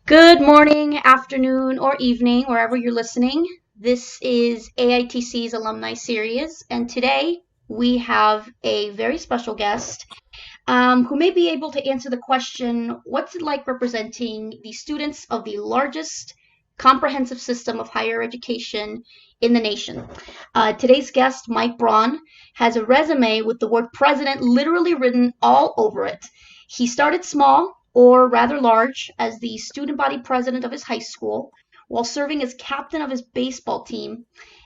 Good morning, afternoon, or evening, wherever you're listening. This is AITC's Alumni Series, and today we have a very special guest who may be able to answer the question, what's it like representing the students of the largest comprehensive system of higher education in the nation? Today's guest, Mike Braun, has a resume with the word president literally written all over it. He started small, or rather large, as the student body president of his high school, while serving as captain of his baseball team.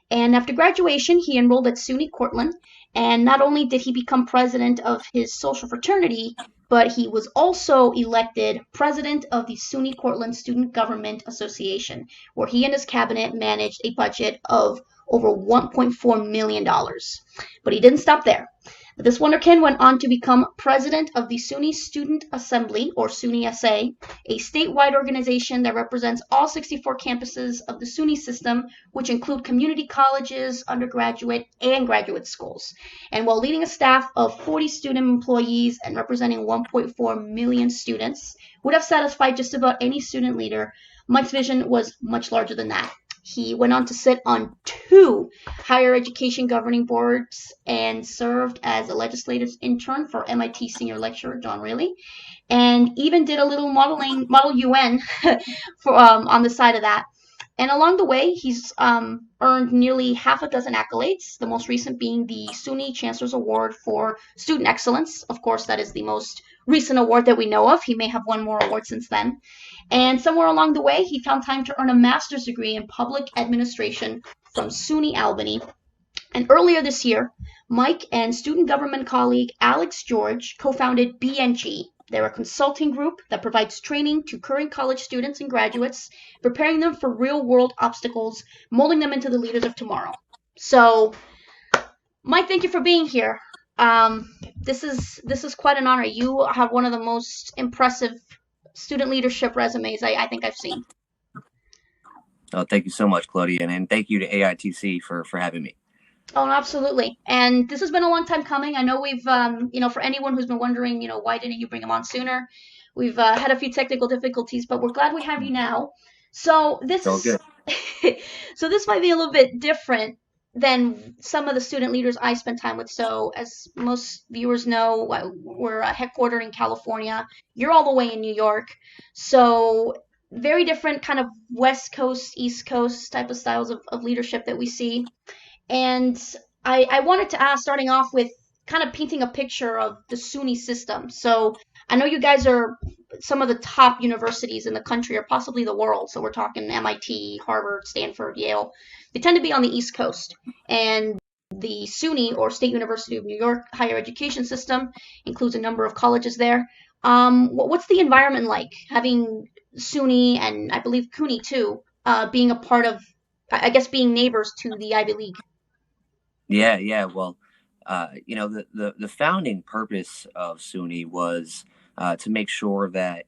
And after graduation, he enrolled at SUNY Cortland, and not only did he become president of his social fraternity, but he was also elected president of the SUNY Cortland Student Government Association, where he and his cabinet managed a budget of over $1.4 million. But he didn't stop there. This wonderkin went on to become president of the SUNY Student Assembly, or SUNYSA, a statewide organization that represents all 64 campuses of the SUNY system, which include community colleges, undergraduate, and graduate schools. And while leading a staff of 40 student employees and representing 1.4 million students, would have satisfied just about any student leader, Mike's vision was much larger than that. He went on to sit on two higher education governing boards and served as a legislative intern for MIT senior lecturer John Riley, and even did a little model UN for on the side of that. And along the way, he's earned nearly half a dozen accolades, the most recent being the SUNY Chancellor's Award for Student Excellence. Of course, that is the most recent award that we know of. He may have won more awards since then. And somewhere along the way, he found time to earn a master's degree in public administration from SUNY Albany. And earlier this year, Mike and student government colleague Alex George co-founded BNG. They're a consulting group that provides training to current college students and graduates, preparing them for real-world obstacles, molding them into the leaders of tomorrow. So, Mike, thank you for being here. This is quite an honor. You have one of the most impressive student leadership resumes I think I've seen. Oh, thank you so much, Claudia, and thank you to AITC for having me. Oh, absolutely. And this has been a long time coming. I know we've, for anyone who's been wondering, why didn't you bring him on sooner? We've had a few technical difficulties, but we're glad we have you now. So this It's all is, good. so this might be a little bit different than some of the student leaders I spend time with. So as most viewers know, we're headquartered in California. You're all the way in New York. So very different kind of West Coast, East Coast type of styles of leadership that we see. And I wanted to ask, starting off with kind of painting a picture of the SUNY system. So I know you guys are some of the top universities in the country or possibly the world. So we're talking MIT, Harvard, Stanford, Yale. They tend to be on the East Coast. And the SUNY, or State University of New York, higher education system includes a number of colleges there. What's the environment like having SUNY and I believe CUNY too, being a part of, I guess, being neighbors to the Ivy League? Yeah, yeah. Well, the founding purpose of SUNY was to make sure that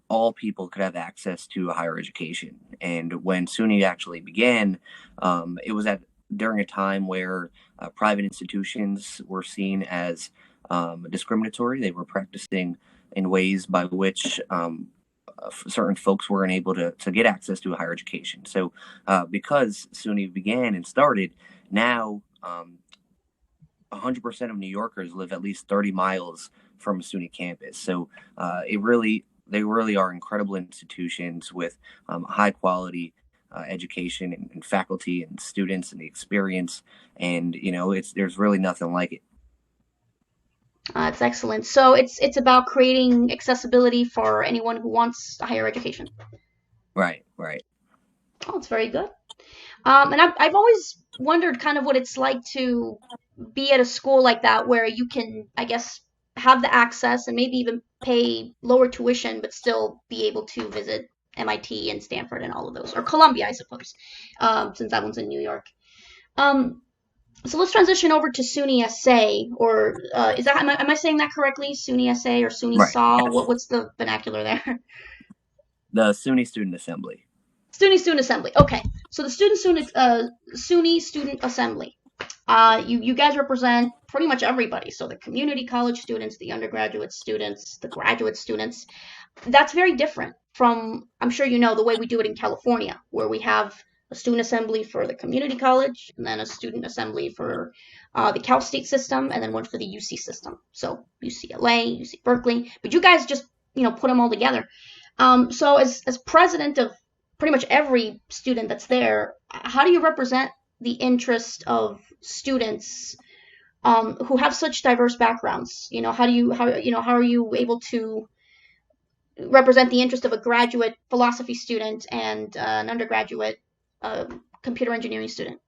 all people could have access to a higher education. And when SUNY actually began, it was at during a time where private institutions were seen as discriminatory. They were practicing in ways by which certain folks weren't able to get access to a higher education. So, because SUNY began and started, now 100% of New Yorkers live at least 30 miles from a SUNY campus. So, they really are incredible institutions with high quality education and faculty and students and the experience. And there's really nothing like it. It's excellent. So it's about creating accessibility for anyone who wants a higher education. Right, right. Oh, it's very good. And I've always wondered kind of what it's like to be at a school like that where you can, I guess, have the access and maybe even pay lower tuition, but still be able to visit MIT and Stanford and all of those, or Columbia, I suppose, since that one's in New York. Um, so let's transition over to SUNY SA, or is that am I saying that correctly? SUNY SA or SUNY Right. SAW? Yes. What's the vernacular there? The SUNY Student Assembly. SUNY Student Assembly. Okay, so the SUNY Student Assembly. You guys represent pretty much everybody. So the community college students, the undergraduate students, the graduate students. That's very different from, I'm sure you know, the way we do it in California, where we have a student assembly for the community college and then a student assembly for the Cal State system and then one for the UC system. So UCLA, UC Berkeley, but you guys just put them all together. So as president of pretty much every student that's there, how do you represent the interest of students who have such diverse backgrounds? How are you able to represent the interest of a graduate philosophy student and an undergraduate uh, computer engineering student?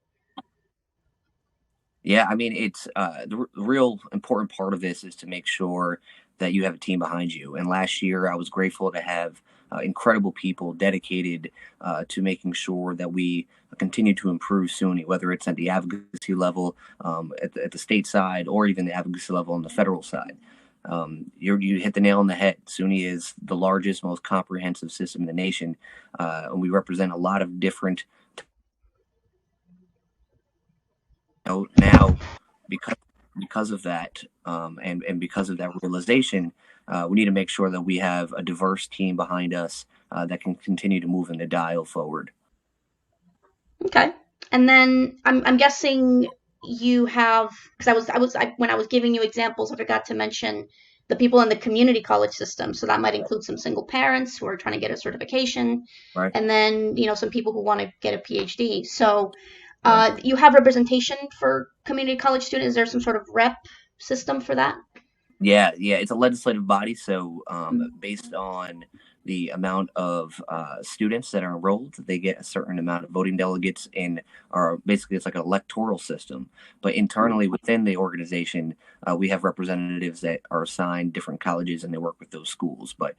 Yeah, I mean, it's the real important part of this is to make sure that you have a team behind you. And last year, I was grateful to have incredible people dedicated to making sure that we continue to improve SUNY, whether it's at the advocacy level, at the state side, or even the advocacy level on the federal side. You hit the nail on the head. SUNY is the largest, most comprehensive system in the nation, and we represent a lot of different now because of that and because of that realization, we need to make sure that we have a diverse team behind us that can continue to move in the dial forward. Okay. And then I'm guessing you have, because when I was giving you examples, I forgot to mention the people in the community college system. So that might include some single parents who are trying to get a certification, Right. and then some people who want to get a PhD. So Right. you have representation for community college students. Is there some sort of rep system for that? Yeah, yeah, it's a legislative body, so Mm. based on the amount of students that are enrolled, they get a certain amount of voting delegates in, or basically it's like an electoral system. But internally within the organization, we have representatives that are assigned different colleges and they work with those schools. But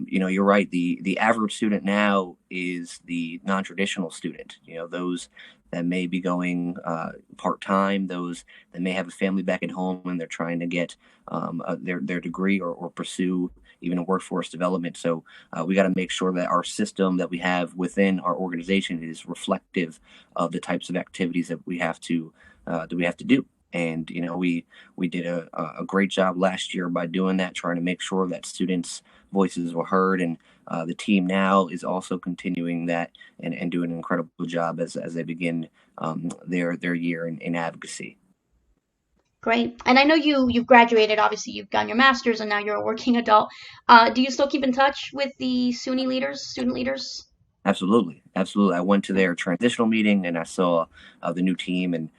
you're right. The average student now is the non-traditional student. Those that may be going part time, those that may have a family back at home and they're trying to get their degree or pursue even a workforce development. So we got to make sure that our system that we have within our organization is reflective of the types of activities that we have to do. And we did a great job last year by doing that, trying to make sure that students' voices were heard. And the team now is also continuing that and doing an incredible job as they begin their year in advocacy. Great. And I know you've graduated. Obviously, you've done your master's, and now you're a working adult. Do you still keep in touch with the SUNY leaders, student leaders? Absolutely, absolutely. I went to their transitional meeting and I saw the new team, and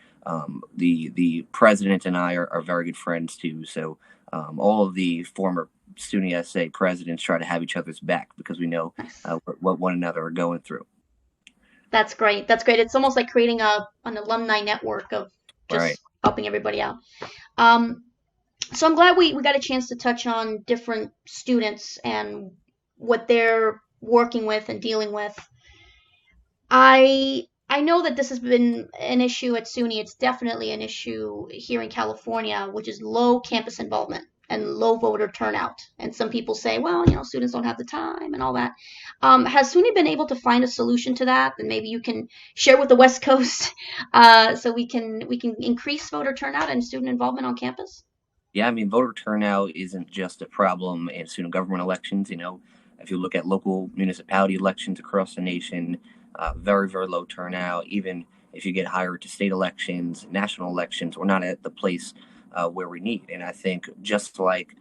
the president and I are very good friends too. So all of the former SUNYSA presidents try to have each other's back because we know Nice. what one another are going through. That's great. That's great. It's almost like creating an alumni network of Right. just helping everybody out. Um, so I'm glad we got a chance to touch on different students and what they're working with and dealing with. I know that this has been an issue at SUNY. It's definitely an issue here in California, which is low campus involvement and low voter turnout. And some people say, well, students don't have the time and all that. Has SUNY been able to find a solution to that? And maybe you can share with the West Coast, so we can increase voter turnout and student involvement on campus. Yeah, I mean, voter turnout isn't just a problem in student government elections. If you look at local municipality elections across the nation, very, very low turnout. Even if you get higher to state elections, national elections, we're not at the place where we need. And I think just like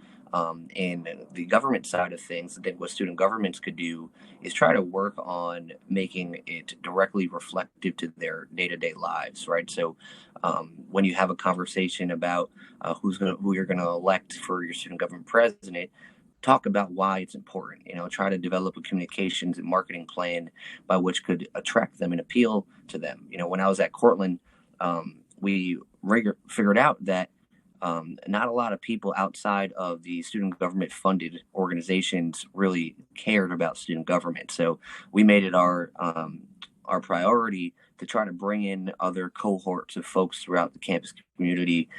in the government side of things, I think what student governments could do is try to work on making it directly reflective to their day-to-day lives, right? So when you have a conversation about who you're gonna elect for your student government president, talk about why it's important. Try to develop a communications and marketing plan by which could attract them and appeal to them. When I was at Cortland, we figured out that not a lot of people outside of the student government funded organizations really cared about student government. So we made it our priority to try to bring in other cohorts of folks throughout the campus community,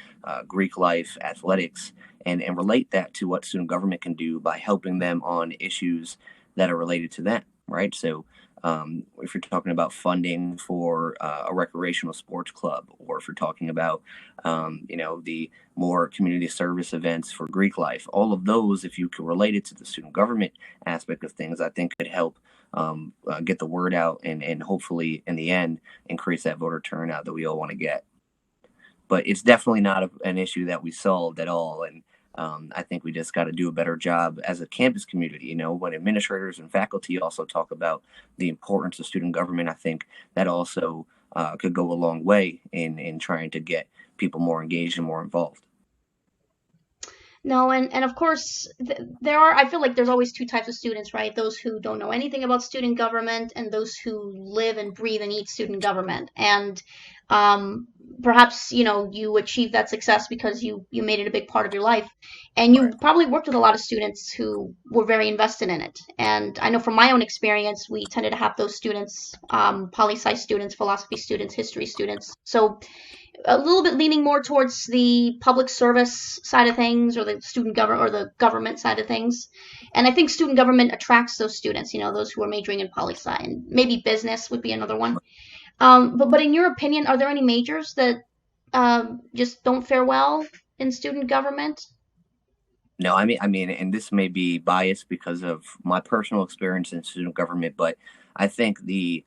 Greek life, athletics, and relate that to what student government can do by helping them on issues that are related to them, right? So if you're talking about funding for a recreational sports club, or if you're talking about, the more community service events for Greek life, all of those, if you could relate it to the student government aspect of things, I think could help get the word out, and hopefully in the end increase that voter turnout that we all want to get. But it's definitely not an issue that we solved at all. And I think we just got to do a better job as a campus community. When administrators and faculty also talk about the importance of student government, I think that also could go a long way in trying to get people more engaged and more involved. No, and of course, there are, I feel like there's always two types of students, right? Those who don't know anything about student government and those who live and breathe and eat student government. And um, perhaps, you achieved that success because you made it a big part of your life. And you Right. probably worked with a lot of students who were very invested in it. And I know from my own experience, we tended to have those students, poli-sci students, philosophy students, history students. So a little bit leaning more towards the public service side of things, or the student government, or the government side of things. And I think student government attracts those students, those who are majoring in poli sci, and maybe business would be another one. But in your opinion, are there any majors that just don't fare well in student government? No, I mean, and this may be biased because of my personal experience in student government, but I think the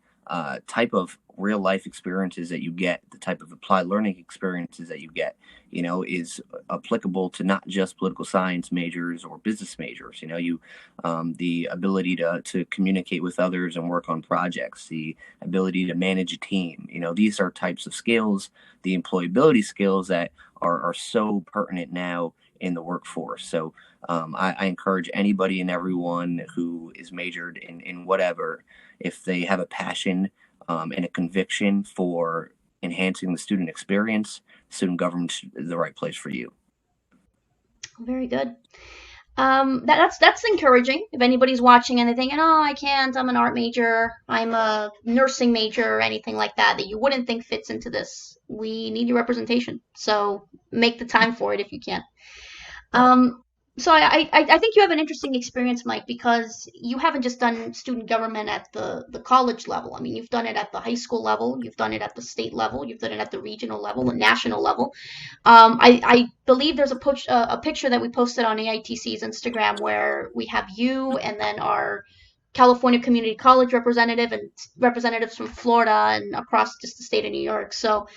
type of real life experiences that you get, the type of applied learning experiences that you get, is applicable to not just political science majors or business majors. The ability to communicate with others and work on projects, the ability to manage a team. These are types of skills, the employability skills that are so pertinent now in the workforce. So I encourage anybody and everyone who is majored in whatever, if they have a passion and a conviction for enhancing the student experience, student government is the right place for you. Very good. That's encouraging. If anybody's watching and they're thinking, "Oh, I can't. I'm an art major. I'm a nursing major, or anything like that," that you wouldn't think fits into this, we need your representation. So make the time for it if you can. Right. Um, so I think you have an interesting experience, Mike, because you haven't just done student government at the college level. I mean, you've done it at the high school level, you've done it at the state level, you've done it at the regional level and national level. I believe there's a picture that we posted on AITC's Instagram where we have you and then our California Community College representative and representatives from Florida and across just the state of New York. So,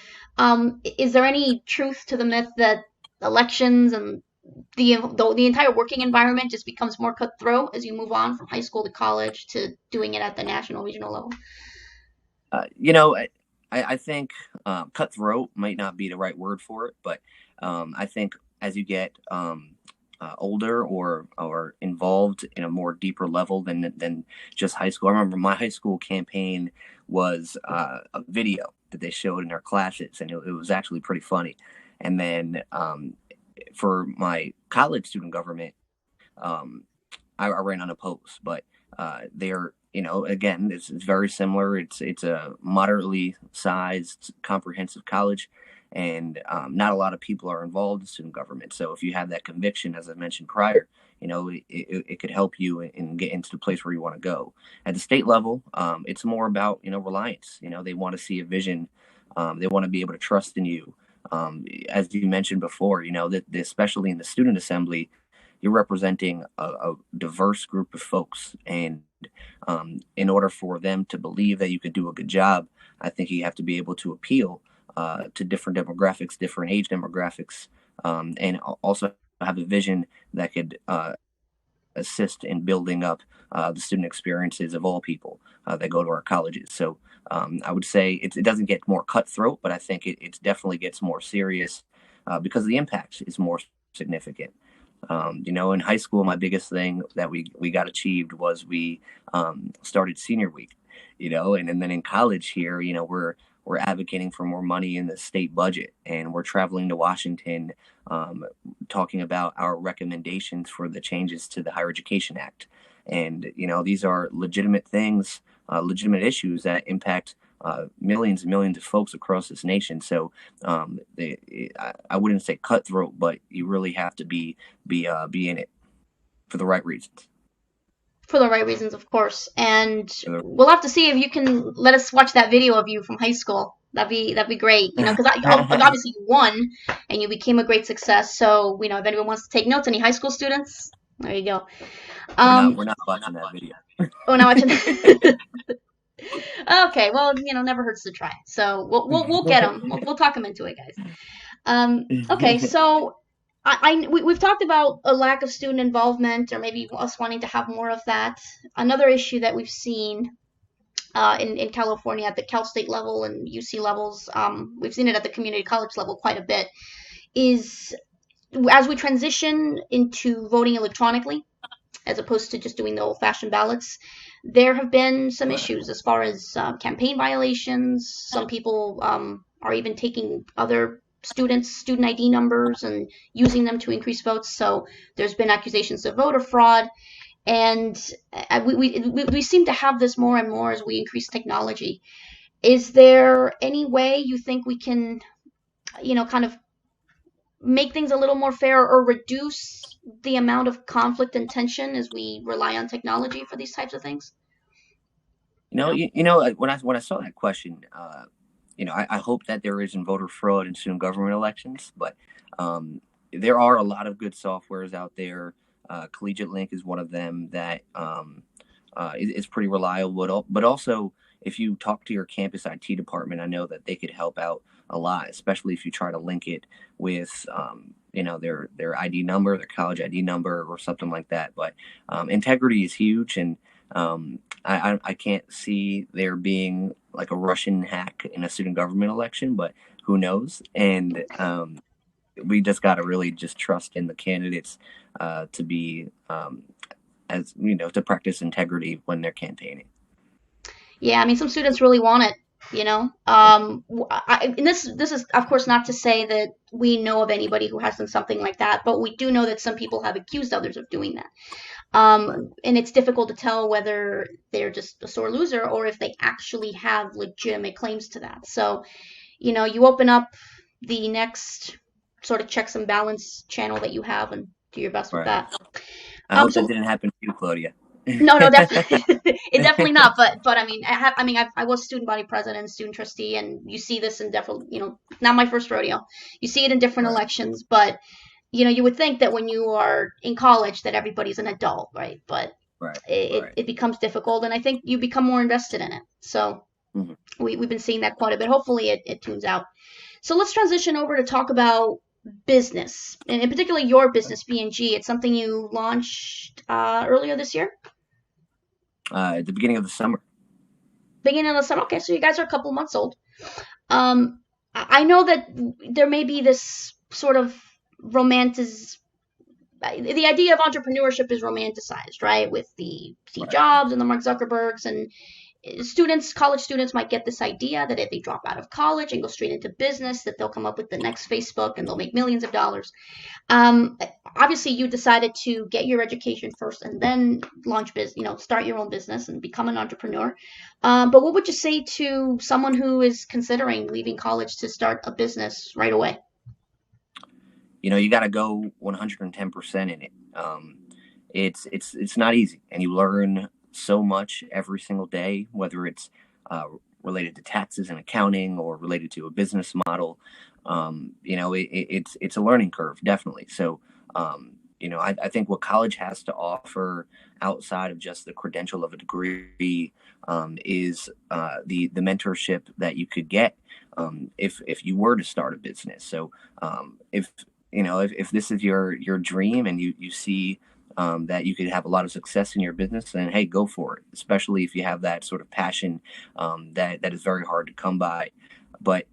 is there any truth to the myth that elections and the entire working environment just becomes more cutthroat as you move on from high school to college to doing it at the national regional level? I think cutthroat might not be the right word for it, but I think as you get older, or involved in a more deeper level than just high school. I remember my high school campaign was a video that they showed in our classes, and it was actually pretty funny. And then for my college student government, um, I ran unopposed, but they're, again, it's very similar. It's a moderately sized comprehensive college, and not a lot of people are involved in student government. So if you have that conviction, as I mentioned prior, it could help you and get into the place where you want to go. At the state level, it's more about reliance. They want to see a vision. They want to be able to trust in you. As you mentioned before, that especially in the student assembly, you're representing a diverse group of folks, and in order for them to believe that you could do a good job, I think you have to be able to appeal to different demographics, different age demographics, and also have a vision that could assist in building up the student experiences of all people that go to our colleges. So I would say it doesn't get more cutthroat, but I think it definitely gets more serious because the impact is more significant. In high school, my biggest thing that we got achieved was we started senior week, and then in college here, we're advocating for more money in the state budget, and we're traveling to Washington, talking about our recommendations for the changes to the Higher Education Act. And these are legitimate things, legitimate issues that impact millions and millions of folks across this nation. So I wouldn't say cutthroat, but you really have to be in it for the right reasons. for the right reasons, of course. And we'll have to see if you can let us watch that video of you from high school. That'd be great, because obviously you won and you became a great success. So if anyone wants to take notes, any high school students, there you go. We're not watching that video. Oh, now watching. Okay, well, never hurts to try. So we'll get them. We'll talk them into it, guys. Okay, so we've talked about a lack of student involvement, or maybe us wanting to have more of that. Another issue that we've seen in California at the Cal State level and UC levels, we've seen it at the community college level quite a bit, is as we transition into voting electronically, as opposed to just doing the old-fashioned ballots, there have been some issues as far as campaign violations. Some people are even taking other students' student ID numbers and using them to increase votes. So there's been accusations of voter fraud, and we seem to have this more and more as we increase technology. Is there any way you think we can, kind of make things a little more fair or reduce the amount of conflict and tension as we rely on technology for these types of things? When I saw that question, I hope that there isn't voter fraud in student government elections, but there are a lot of good softwares out there. Collegiate Link is one of them that is pretty reliable, but also if you talk to your campus IT department, I know that they could help out a lot, especially if you try to link it with their ID number, their college ID number, or something like that. But integrity is huge, and I can't see there being like a Russian hack in a student government election, but who knows? And we just got to really just trust in the candidates to be to practice integrity when they're campaigning. Yeah, I mean, some students really want it. And this is of course not to say that we know of anybody who has done something like that, but we do know that some people have accused others of doing that. Right. And it's difficult to tell whether they're just a sore loser or if they actually have legitimate claims to that. So, you open up the next sort of checks and balance channel that you have and do your best with Right. that. I hope that So didn't happen to you, Claudia. no, definitely, it definitely not. But I mean, I was student body president, student trustee, and you see this in definitely, not my first rodeo. You see it in different Right. elections, but you would think that when you are in college that everybody's an adult, right? But Right. it, Right. it becomes difficult, and I think you become more invested in it. So Mhm. we've been seeing that quite a bit. Hopefully, it tunes out. So let's transition over to talk about business, and in particular your business, B&G. It's something you launched earlier this year, At the beginning of the summer. beginning of the summer. Okay, so you guys are a couple months old. I know that there may be this sort of romantic. The idea of entrepreneurship is romanticized, right? With the Steve Right. Jobs and the Mark Zuckerbergs, and college students might get this idea that if they drop out of college and go straight into business, that they'll come up with the next Facebook and they'll make millions of dollars. Um, Obviously, you decided to get your education first and then launch business, start your own business and become an entrepreneur. But what would you say to someone who is considering leaving college to start a business right away? You got to go 110% in it. It's not easy, and you learn so much every single day, whether it's related to taxes and accounting or related to a business model. It's a learning curve, definitely. So, I think what college has to offer outside of just the credential of a degree is the mentorship that you could get if you were to start a business. So, if this is your dream and you see that you could have a lot of success in your business, then hey, go for it. Especially if you have that sort of passion that is very hard to come by. But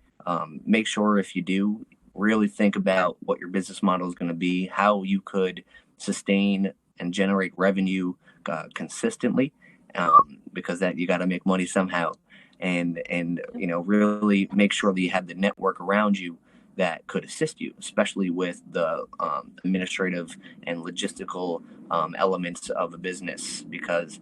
make sure if you do, really think about what your business model is going to be, how you could sustain and generate revenue consistently, because that you got to make money somehow, and really make sure that you have the network around you that could assist you, especially with the administrative and logistical elements of a business. Because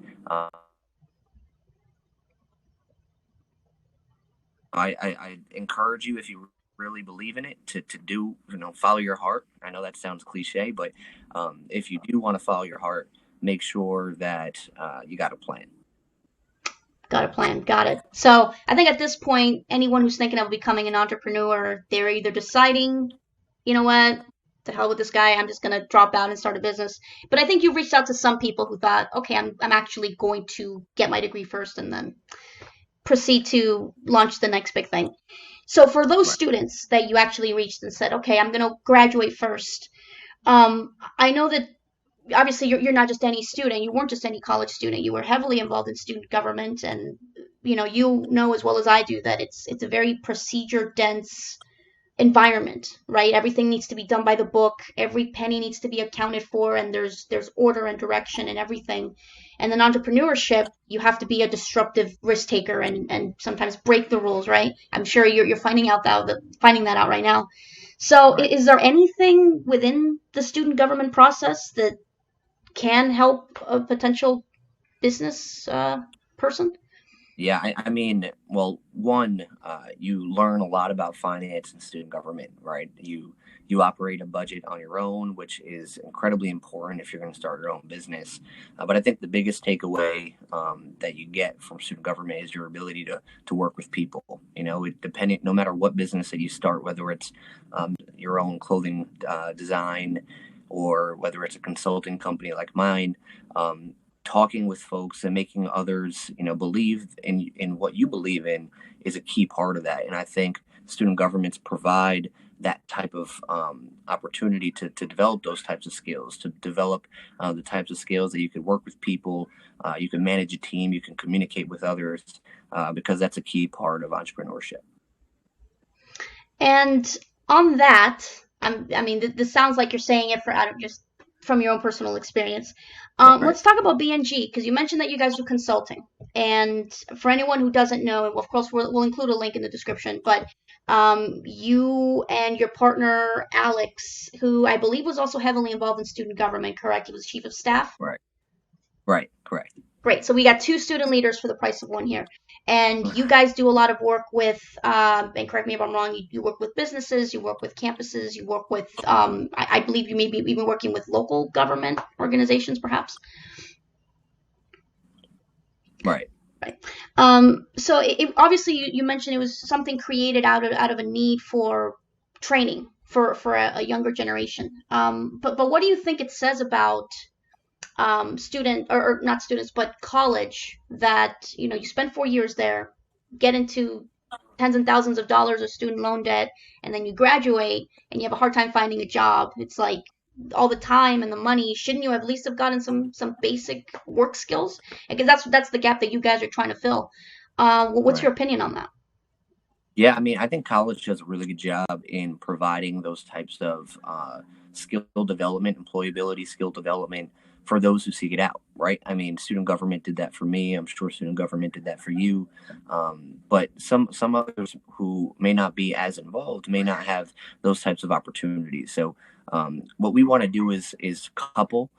I encourage you, if you really believe in it, to do, follow your heart. I know that sounds cliche, but if you do want to follow your heart, make sure that you got a plan. Got a plan. Got it. So I think at this point, anyone who's thinking of becoming an entrepreneur, they're either deciding, you know what, the hell with this guy, I'm just gonna drop out and start a business. But I think you've reached out to some people who thought, okay, I'm actually going to get my degree first and then proceed to launch the next big thing. So for those Right. students that you actually reached and said, okay, I'm gonna graduate first. I know that obviously you're not just any student, you weren't just any college student, you were heavily involved in student government, and you know as well as I do that it's a very procedure dense environment, right? Everything needs to be done by the book, every penny needs to be accounted for, and there's order and direction and everything. And then entrepreneurship, you have to be a disruptive risk taker and sometimes break the rules, right? I'm sure you're finding that out right now. So Right. is there anything within the student government process that can help a potential business person? Yeah, I mean, well, one, you learn a lot about finance and student government, right? You operate a budget on your own, which is incredibly important if you're going to start your own business. But I think the biggest takeaway that you get from student government is your ability to work with people. Depending, no matter what business that you start, whether it's your own clothing design or whether it's a consulting company like mine. Talking with folks and making others believe in what you believe in is a key part of that. And I think student governments provide that type of opportunity to develop those types of skills, to develop the types of skills that you can work with people, you can manage a team, you can communicate with others, because that's a key part of entrepreneurship. And on that, I mean, this sounds like you're saying it for out of just from your own personal experience. Right. Let's talk about BNG because you mentioned that you guys do consulting. And for anyone who doesn't know, of course, we'll include a link in the description. But you and your partner Alex, who I believe was also heavily involved in student government, correct? He was chief of staff. Right. Right. Correct. Great. So we got two student leaders for the price of one here. And you guys do a lot of work with, and correct me if I'm wrong, you work with businesses, you work with campuses, you work with, I believe you may be even working with local government organizations, perhaps. Right. Right. So obviously you mentioned it was something created out of a need for training for a younger generation. But what do you think it says about student or not students but college that you spend 4 years there, get into tens and thousands of dollars of student loan debt, and then you graduate and you have a hard time finding a job? It's like all the time and the money. Shouldn't you at least have gotten some basic work skills? Because that's the gap that you guys are trying to fill. What's Right. your opinion on that? Yeah, I mean, I think college does a really good job in providing those types of skill development, employability, skill development for those who seek it out, right? I mean, student government did that for me. I'm sure student government did that for you. But some others who may not be as involved may not have those types of opportunities. So what we want to do is couple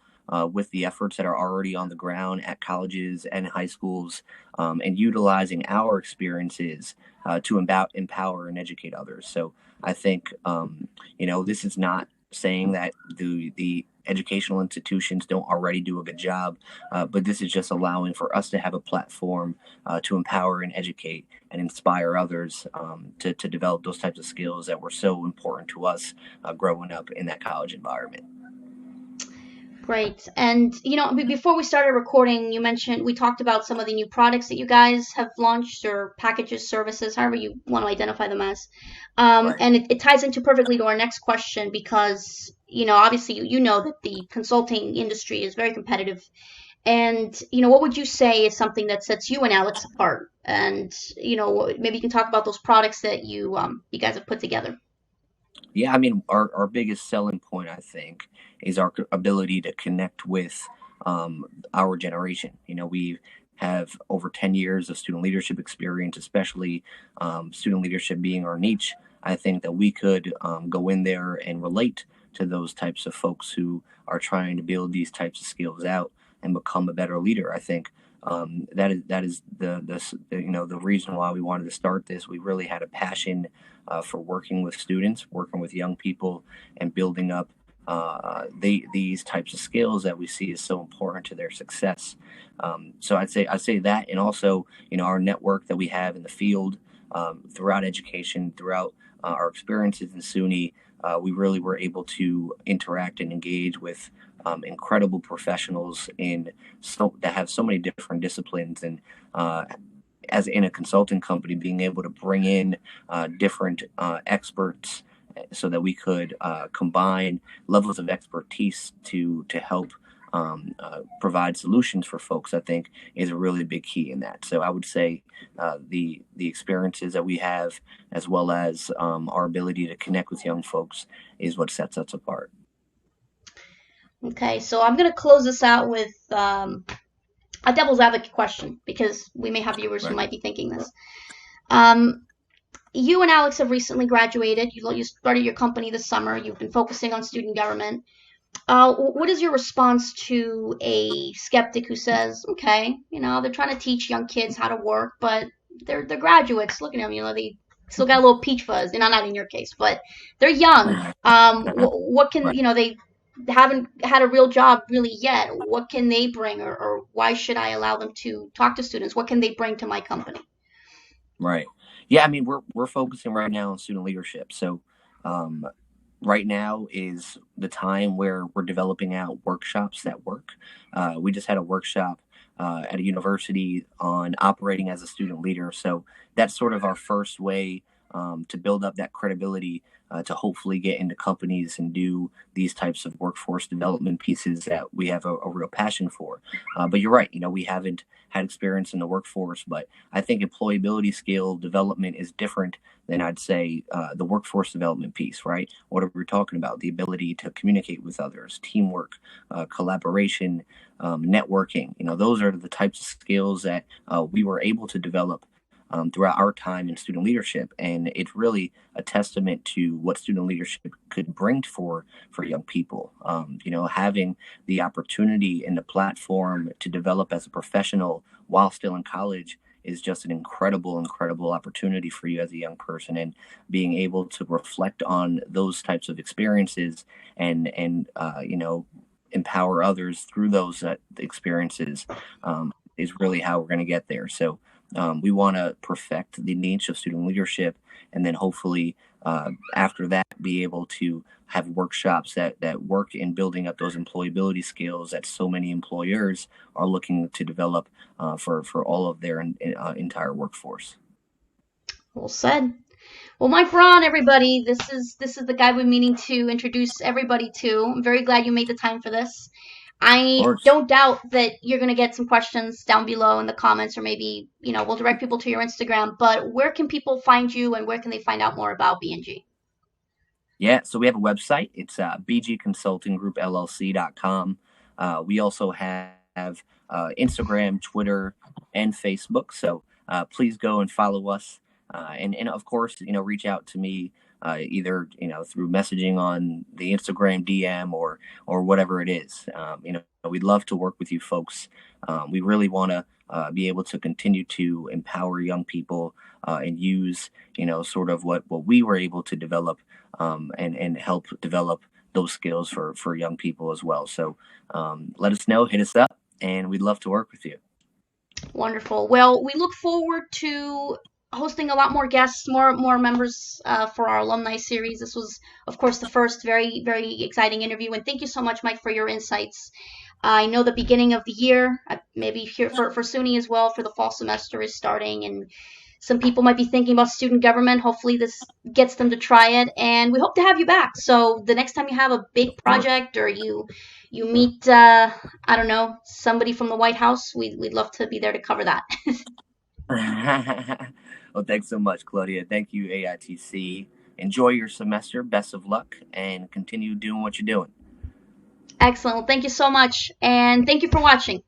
with the efforts that are already on the ground at colleges and high schools, and utilizing our experiences to empower and educate others. So I think this is not saying that the educational institutions don't already do a good job, but this is just allowing for us to have a platform to empower and educate and inspire others to develop those types of skills that were so important to us growing up in that college environment. Great. And before we started recording, we talked about some of the new products that you guys have launched, or packages, services, however you want to identify them as. Right. And it ties into perfectly to our next question because, obviously you know that the consulting industry is very competitive. And, what would you say is something that sets you and Alex apart? And, maybe you can talk about those products that you guys have put together. Yeah, I mean, our biggest selling point, I think, is our ability to connect with our generation. We have over 10 years of student leadership experience, especially student leadership being our niche. I think that we could go in there and relate to those types of folks who are trying to build these types of skills out and become a better leader. I think that is the reason why we wanted to start this. We really had a passion for working with students, working with young people, and building up these types of skills that we see is so important to their success. So I'd say that, and also our network that we have in the field throughout education, throughout our experiences in SUNY, we really were able to interact and engage with incredible professionals that have so many different disciplines, and as in a consulting company, being able to bring in different experts so that we could combine levels of expertise to help provide solutions for folks, I think is a really big key in that. So I would say the experiences that we have, as well as our ability to connect with young folks, is what sets us apart. Okay, so I'm going to close this out with a devil's advocate question because we may have viewers who Right. might be thinking this. Um, you and Alex have recently graduated. You started your company this summer. You've been focusing on student government. What is your response to a skeptic who says, okay, they're trying to teach young kids how to work, but they're graduates. Look at them, they still got a little peach fuzz. Not in your case, but they're young. What can Right. they haven't had a real job really yet? What can they bring, or why should I allow them to talk to students? What can they bring to my company? Right. Yeah, I mean, we're focusing right now on student leadership. So, um, right now is the time where we're developing out workshops that work. We just had a workshop at a university on operating as a student leader. So that's sort of our first way to build up that credibility to hopefully get into companies and do these types of workforce development pieces that we have a real passion for. But you're right, we haven't had experience in the workforce, but I think employability skill development is different than I'd say the workforce development piece, right? What are we talking about? The ability to communicate with others, teamwork, collaboration, networking. Those are the types of skills that we were able to develop throughout our time in student leadership, and it's really a testament to what student leadership could bring for young people. Having the opportunity and the platform to develop as a professional while still in college is just an incredible opportunity for you as a young person, and being able to reflect on those types of experiences and empower others through those experiences is really how we're going to get there. So we want to perfect the niche of student leadership, and then hopefully after that be able to have workshops that work in building up those employability skills that so many employers are looking to develop for all of their entire workforce. Well said. Well, Mike Braun, everybody, this is the guy we're meaning to introduce everybody to. I'm very glad you made the time for this. Of I course. don't doubt that you're going to get some questions down below in the comments, or maybe, we'll direct people to your Instagram. But where can people find you, and where can they find out more about BNG? Yeah, so we have a website. It's bgconsultinggroupllc.com. We also have Instagram, Twitter, and Facebook. So please go and follow us. And of course, reach out to me either through messaging on the Instagram DM or whatever it is. We'd love to work with you folks. We really want to be able to continue to empower young people and use sort of what we were able to develop and help develop those skills for young people as well. So let us know, hit us up, and we'd love to work with you. Wonderful. Well, we look forward to hosting a lot more guests, more members for our alumni series. This was, of course, the first very, very exciting interview. And thank you so much, Mike, for your insights. I know the beginning of the year, maybe here for SUNY as well, for the fall semester is starting, and some people might be thinking about student government. Hopefully, this gets them to try it, and we hope to have you back. So the next time you have a big Of course. project, or you meet I don't know, somebody from the White House, we'd love to be there to cover that. Well, thanks so much, Claudia. Thank you, AITC. Enjoy your semester. Best of luck, and continue doing what you're doing. Excellent. Well, thank you so much, and thank you for watching.